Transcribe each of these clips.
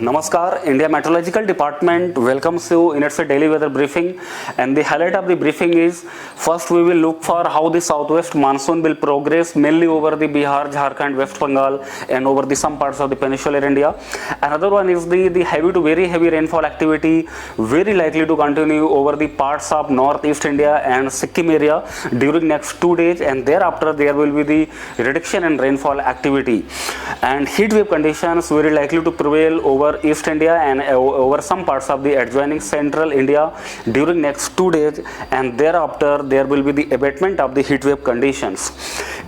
Namaskar, India Meteorological Department welcomes you in its daily weather briefing, and the highlight of the briefing is first we will look for how the southwest monsoon will progress mainly over the Bihar, Jharkhand, West Bengal and over the some parts of the peninsular India. Another one is the heavy to very heavy rainfall activity very likely to continue over the parts of northeast India and Sikkim area during next 2 days, and thereafter there will be the reduction in rainfall activity, and heat wave conditions very likely to prevail over East India and over some parts of the adjoining central India during next 2 days, and thereafter there will be the abatement of the heat wave conditions.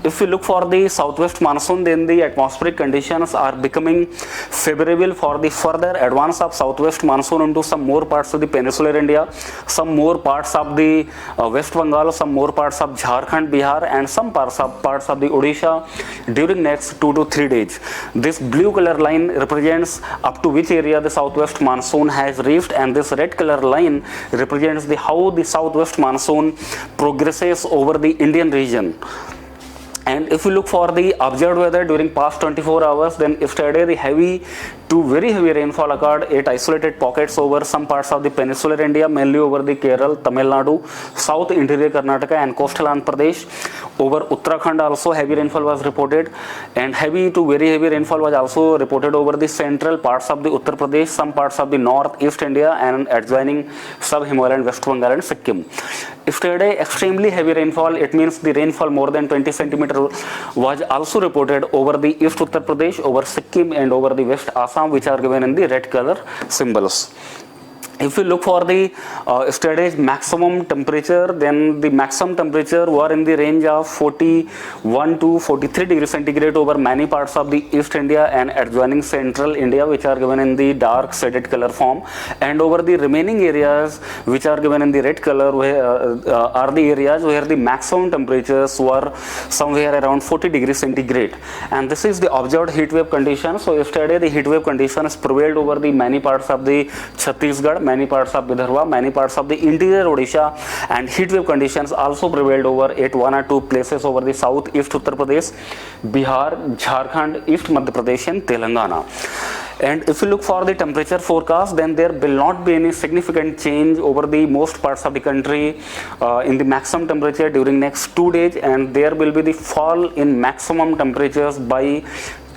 If we look for the southwest monsoon, then the atmospheric conditions are becoming favorable for the further advance of southwest monsoon into some more parts of the peninsular India, some more parts of the West Bengal, some more parts of Jharkhand, Bihar and some parts of the Odisha during next 2 to 3 days. This blue color line represents up to which area the southwest monsoon has reached, and this red color line represents how the southwest monsoon progresses over the Indian region. And if we look for the observed weather during past 24 hours, then yesterday the heavy to very heavy rainfall occurred at isolated pockets over some parts of the peninsular India, mainly over the Kerala, Tamil Nadu, South Interior Karnataka and coastal Andhra Pradesh. Over Uttarakhand also heavy rainfall was reported, and heavy to very heavy rainfall was also reported over the central parts of the Uttar Pradesh, some parts of the northeast India and adjoining sub-Himalayan West Bengal and Sikkim. Yesterday extremely heavy rainfall, it means the rainfall more than 20 centimeter was also reported over the East Uttar Pradesh, over Sikkim and over the West Assam, which are given in the red color symbols. If we look for the yesterday's maximum temperature, then the maximum temperature were in the range of 41 to 43 degrees centigrade over many parts of the East India and adjoining central India, which are given in the dark shaded color form, and over the remaining areas which are given in the red color are the areas where the maximum temperatures were somewhere around 40 degrees centigrade, and this is the observed heat wave condition. So yesterday the heat wave conditions prevailed over the many parts of the Chhattisgarh, many parts of Vidarbha, many parts of the interior Odisha, and heat wave conditions also prevailed over at 1 or 2 places over the southeast Uttar Pradesh, Bihar, Jharkhand, East Madhya Pradesh and Telangana. And if you look for the temperature forecast, then there will not be any significant change over the most parts of the country in the maximum temperature during next 2 days, and there will be the fall in maximum temperatures by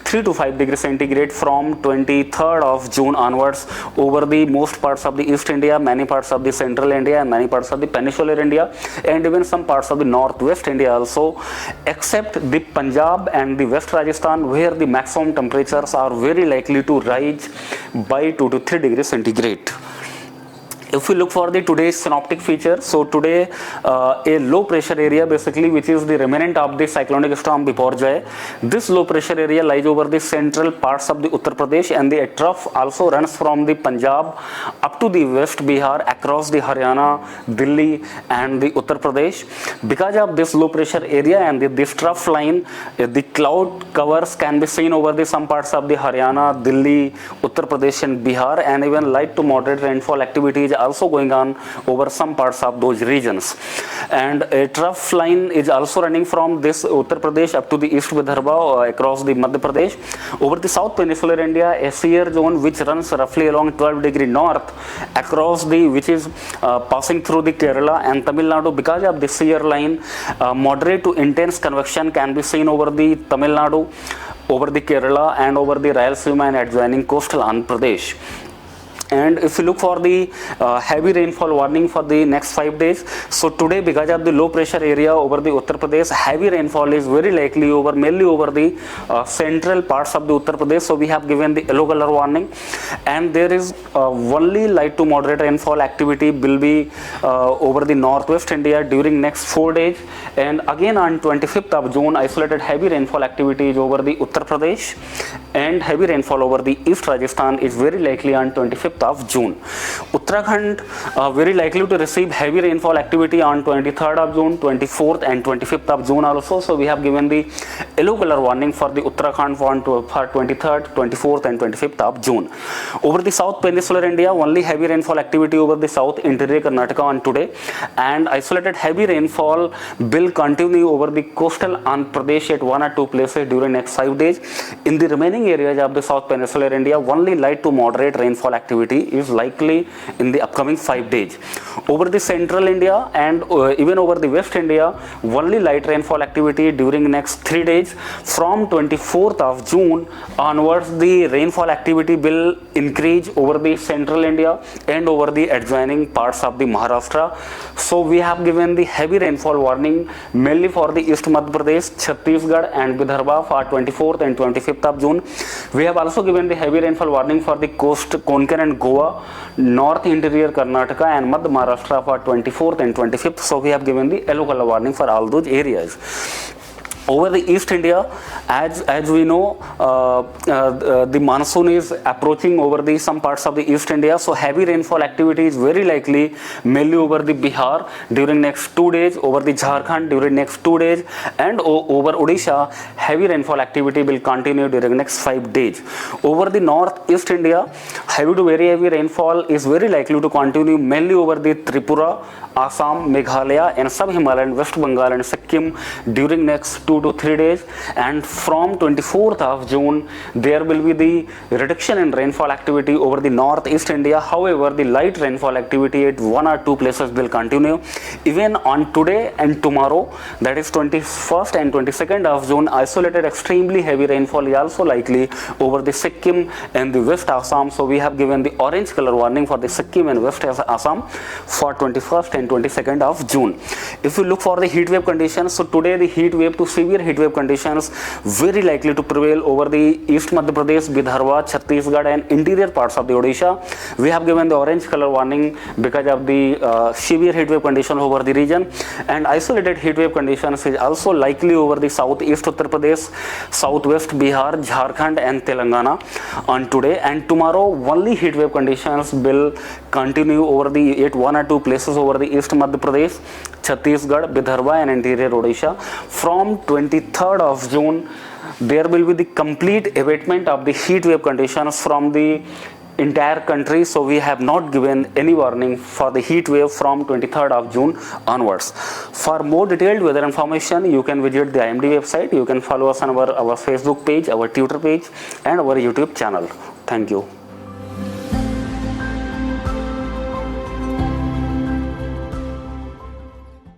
3 to 5 degrees centigrade from 23rd of June onwards over the most parts of the East India, many parts of the central India and many parts of the peninsular India, and even some parts of the northwest India also, except the Punjab and the West Rajasthan, where the maximum temperatures are very likely to rise by 2 to 3 degrees centigrade. If we look for the today's synoptic feature, so today a low pressure area basically, which is the remnant of the cyclonic storm Biparjoy, this low pressure area lies over the central parts of the Uttar Pradesh, and the trough also runs from the Punjab up to the West Bihar, across the Haryana, Delhi and the Uttar Pradesh. Because of this low pressure area and this trough line, the cloud covers can be seen over the some parts of the Haryana, Delhi, Uttar Pradesh and Bihar, and even light to moderate rainfall activities also going on over some parts of those regions. And a trough line is also running from this Uttar Pradesh up to the East Vidarbha across the Madhya Pradesh. Over the South Peninsular India, a shear zone which runs roughly along 12 degree north across the, which is passing through the Kerala and Tamil Nadu. Because of this shear line, moderate to intense convection can be seen over the Tamil Nadu, over the Kerala and over the Rayalaseema and adjoining coastal Andhra Pradesh. And if you look for the heavy rainfall warning for the next 5 days, so today because of the low pressure area over the Uttar Pradesh, heavy rainfall is very likely over mainly over the central parts of the Uttar Pradesh. So we have given the yellow color warning, and there is only light to moderate rainfall activity will be over the northwest India during next 4 days, and again on 25th of June isolated heavy rainfall activity is over the Uttar Pradesh, and heavy rainfall over the East Rajasthan is very likely on 25th 25th of June. Uttarakhand very likely to receive heavy rainfall activity on 23rd of June, 24th and 25th of June also. So we have given the yellow color warning for the Uttarakhand for 23rd, 24th and 25th of June. Over the South Peninsular India, only heavy rainfall activity over the South Interior Karnataka on today, and isolated heavy rainfall will continue over the coastal Andhra Pradesh at 1 or 2 places during next 5 days. In the remaining areas of the South Peninsular India, only light to moderate rainfall activity is likely in the upcoming 5 days. Over the Central India and even over the West India, only light rainfall activity during next 3 days. From 24th of June onwards, the rainfall activity will increase over the Central India and over the adjoining parts of the Maharashtra. So we have given the heavy rainfall warning mainly for the East Madhya Pradesh, Chhattisgarh and Vidarbha for 24th and 25th of June. We have also given the heavy rainfall warning for the coast, Konkan and Goa, North Interior Karnataka and Madhya Maharashtra for 24th and 25th. So we have given the yellow color warning for all those areas. Over the East India, as we know, the monsoon is approaching over the some parts of the East India, so heavy rainfall activity is very likely mainly over the Bihar during next 2 days, over the Jharkhand during next 2 days, and over Odisha, heavy rainfall activity will continue during next 5 days. Over the North-East India, heavy to very heavy rainfall is very likely to continue mainly over the Tripura, Assam, Meghalaya and sub-Himalayan West Bengal and Sikkim during next 2 to 3 days, and from 24th of June there will be the reduction in rainfall activity over the North-East India. However, the light rainfall activity at 1 or 2 places will continue. Even on today and tomorrow, that is 21st and 22nd of June, isolated extremely heavy rainfall is also likely over the Sikkim and the West Assam. So we have given the orange color warning for the Sikkim and West Assam for 21st and 22nd of June. If you look for the heat wave conditions, so today the heat wave to severe heat wave conditions very likely to prevail over the East Madhya Pradesh, Vidarbha, Chhattisgarh and interior parts of the Odisha. We have given the orange color warning because of the severe heat wave condition over the region, and isolated heat wave conditions is also likely over the southeast Uttar Pradesh, southwest Bihar, Jharkhand and Telangana on today. And tomorrow only heat wave conditions will continue over the at 1 or 2 places over the East Madhya Pradesh, Chhattisgarh, Vidarbha and interior Odisha. From 23rd of June, there will be the complete abatement of the heat wave conditions from the entire country. So we have not given any warning for the heat wave from 23rd of June onwards. For more detailed weather information, you can visit the IMD website. You can follow us on our Facebook page, our Twitter page and our YouTube channel. Thank you.